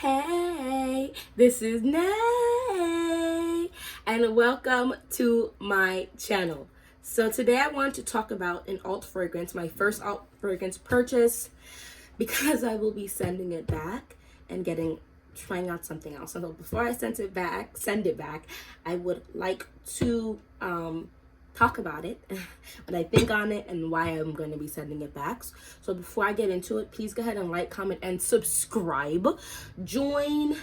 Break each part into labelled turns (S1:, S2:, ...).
S1: Hey, this is Nay, and welcome to my channel. So today I want to talk about an alt fragrance, my first alt fragrance purchase, because I will be sending it back and trying out something else. So before I send it back, I would like to talk about it, what I think on it, and why I'm going to be sending it back. So before I get into it, please go ahead and like, comment, and subscribe. Join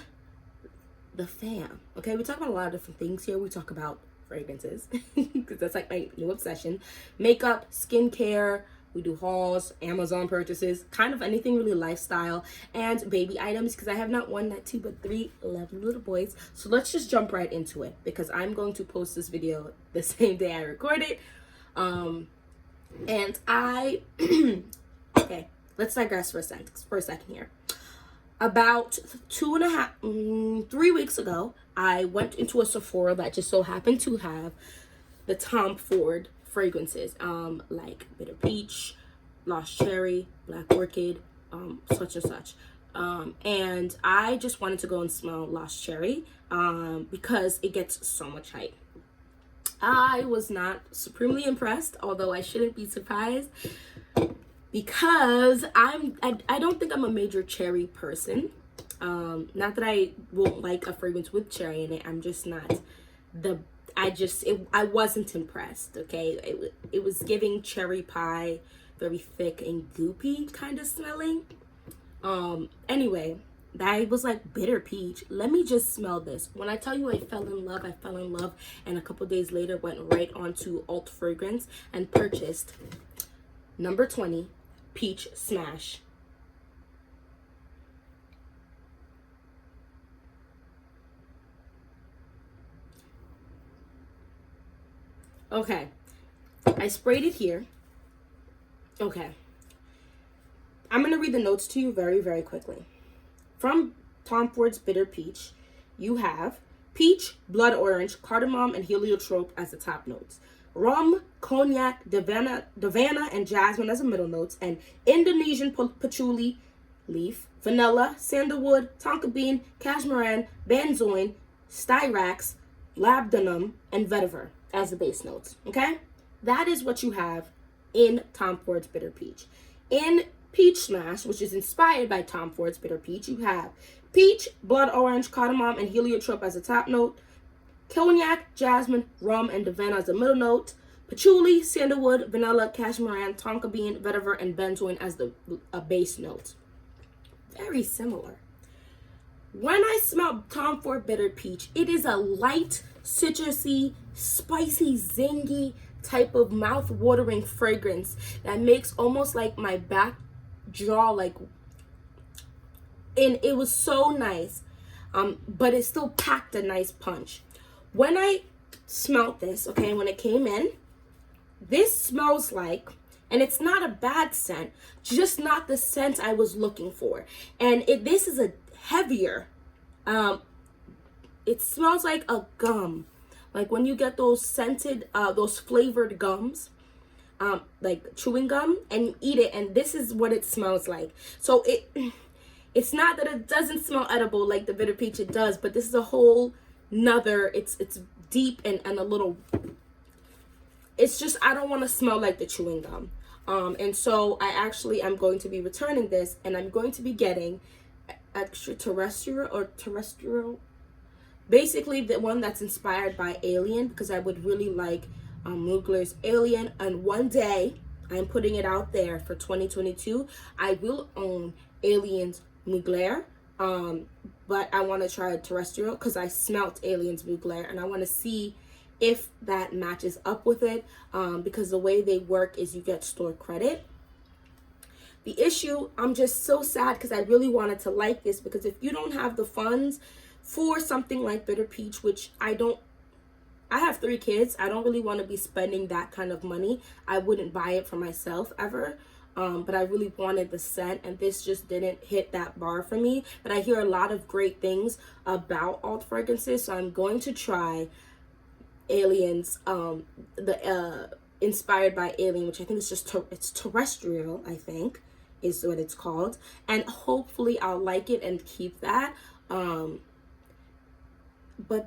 S1: the fam. Okay, we talk about a lot of different things here. We talk about fragrances because that's like my new obsession. Makeup, skincare. We do hauls, Amazon purchases, kind of anything really lifestyle, and baby items, because I have not one, not two, but three lovely little boys. So let's just jump right into it, because I'm going to post this video the same day I record it. And I, okay, let's digress for a second here. About 3 weeks ago, I went into a Sephora that just so happened to have the Tom Ford fragrances, like Bitter Peach, Lost Cherry, Black Orchid, such and such. And I just wanted to go and smell Lost Cherry, because it gets so much hype. I was not supremely impressed, although I shouldn't be surprised, because I don't think I'm a major cherry person. Not that I won't like a fragrance with cherry in it. I'm just not I wasn't impressed. Okay, it was giving cherry pie, very thick and goopy kind of smelling. Anyway, that was like Bitter Peach. Let me just smell this. When I tell you I fell in love, and a couple days later went right onto alt fragrance and purchased number 20 Peach Smash. Okay, I sprayed it here. Okay, I'm going to read the notes to you very, very quickly. From Tom Ford's Bitter Peach, you have peach, blood orange, cardamom, and heliotrope as the top notes. Rum, cognac, davana, and jasmine as the middle notes. And Indonesian patchouli leaf, vanilla, sandalwood, tonka bean, cashmeran, benzoin, styrax, labdanum, and vetiver as the base notes. Okay, that is what you have in Tom Ford's Bitter Peach. In Peach Smash, which is inspired by Tom Ford's Bitter Peach, you have peach, blood orange, cardamom, and heliotrope as the top note, cognac, jasmine, rum, and davana as the middle note, patchouli, sandalwood, vanilla, cashmeran, tonka bean, vetiver, and benzoin as the base note. Very similar. When I smell Tom Ford Bitter Peach, it is a light, citrusy, spicy, zingy type of mouth-watering fragrance that makes almost like my back jaw, and it was so nice, but it still packed a nice punch. When I smelled this, okay, when it came in, this smells like, and it's not a bad scent, just not the scent I was looking for. And this is a heavier, it smells like a gum, like when you get those scented, those flavored gums, like chewing gum, and you eat it, and this is what it smells like. So it's not that it doesn't smell edible like the Bitter Peach, it does, but this is a whole nother, it's deep and a little, it's just, I don't want to smell like the chewing gum. And so I actually am going to be returning this, and I'm going to be getting terrestrial, basically the one that's inspired by Alien, because I would really like Mugler's Alien. And one day, I'm putting it out there for 2022, I will own Alien's Mugler, but I want to try a terrestrial because I smelt Alien's Mugler, and I want to see if that matches up with it, because the way they work is you get store credit. The issue, I'm just so sad because I really wanted to like this, because if you don't have the funds for something like Bitter Peach, which I have 3 kids, I don't really want to be spending that kind of money. I wouldn't buy it for myself ever, but I really wanted the scent, and this just didn't hit that bar for me. But I hear a lot of great things about alt fragrances, so I'm going to try Aliens, inspired by Alien, which I think is just it's terrestrial, I think. is what it's called. And hopefully I'll like it and keep that. But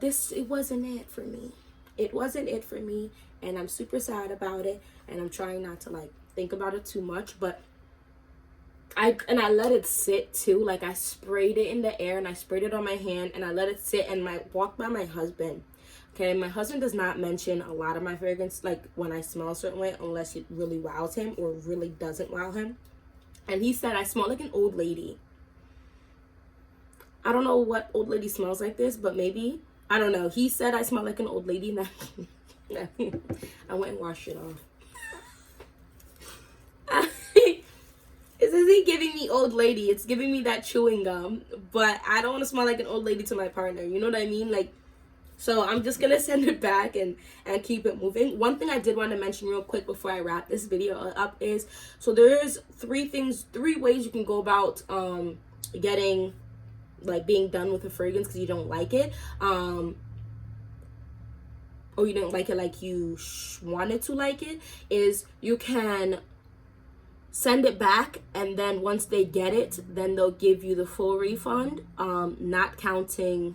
S1: it wasn't it for me. It wasn't it for me, and I'm super sad about it, and I'm trying not to like think about it too much, but I let it sit too. Like, I sprayed it in the air and I sprayed it on my hand and I let it sit, and I walked by my husband. Okay, my husband does not mention a lot of my fragrance, like when I smell a certain way, unless it really wows him or really doesn't wow him. And he said I smell like an old lady. I don't know what old lady smells like this, but maybe, I don't know. He said I smell like an old lady, and I went and washed it off. This isn't giving me old lady. It's giving me that chewing gum. But I don't want to smell like an old lady to my partner. You know what I mean? Like, so I'm just going to send it back and keep it moving. One thing I did want to mention real quick before I wrap this video up is, so there's three ways you can go about getting, like, being done with a fragrance because you don't like it. Or you didn't like it like you wanted to like it, is you can send it back, and then once they get it, then they'll give you the full refund, not counting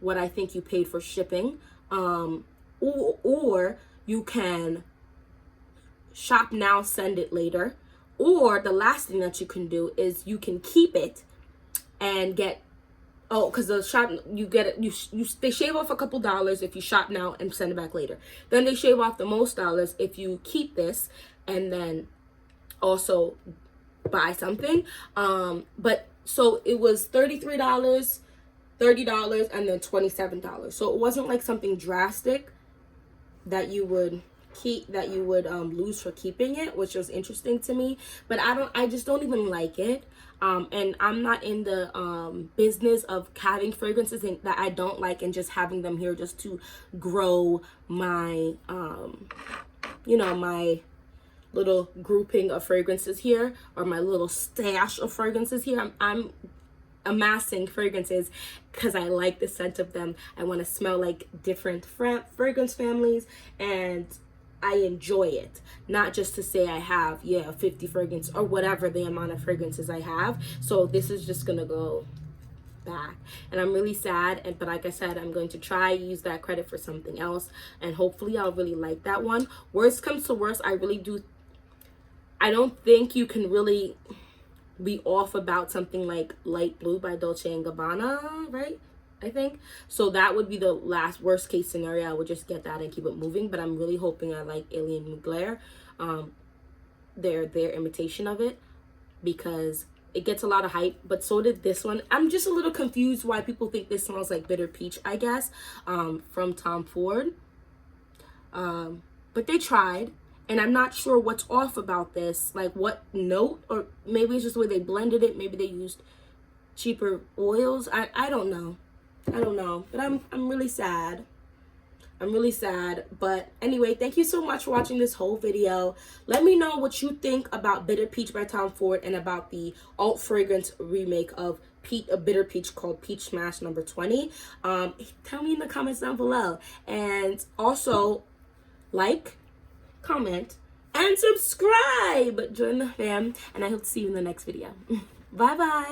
S1: what I think you paid for shipping. Or you can shop now, send it later. Or the last thing that you can do is you can keep it and get, because the shop, you get it, they shave off a couple dollars if you shop now and send it back later. Then they shave off the most dollars if you keep this and then also buy something. But so it was $33, $30, and then $27. So it wasn't like something drastic that you would lose for keeping it, which was interesting to me. But I just don't even like it. And I'm not in the business of having fragrances that I don't like and just having them here just to grow my my little grouping of fragrances here, or my little stash of fragrances here. I'm amassing fragrances because I like the scent of them. I want to smell like different fragrance families, and I enjoy it, not just to say I have 50 fragrance or whatever the amount of fragrances I have. So this is just gonna go back, and I'm really sad, but like I said, I'm going to try use that credit for something else, and hopefully I'll really like that one. Worst comes to worst, I don't think you can really be off about something like Light Blue by Dolce & Gabbana, right? I think. So that would be the worst case scenario. I would just get that and keep it moving. But I'm really hoping I like Alien Mugler, their imitation of it, because it gets a lot of hype, but so did this one. I'm just a little confused why people think this smells like Bitter Peach, I guess, from Tom Ford. But they tried. And I'm not sure what's off about this, like what note, or maybe it's just the way they blended it. Maybe they used cheaper oils. I don't know. But I'm really sad. But anyway, thank you so much for watching this whole video. Let me know what you think about Bitter Peach by Tom Ford and about the alt fragrance remake of Bitter Peach called Peach Smash number 20. Tell me in the comments down below. And also, like, comment, and subscribe. Join the fam, and I hope to see you in the next video. Bye bye.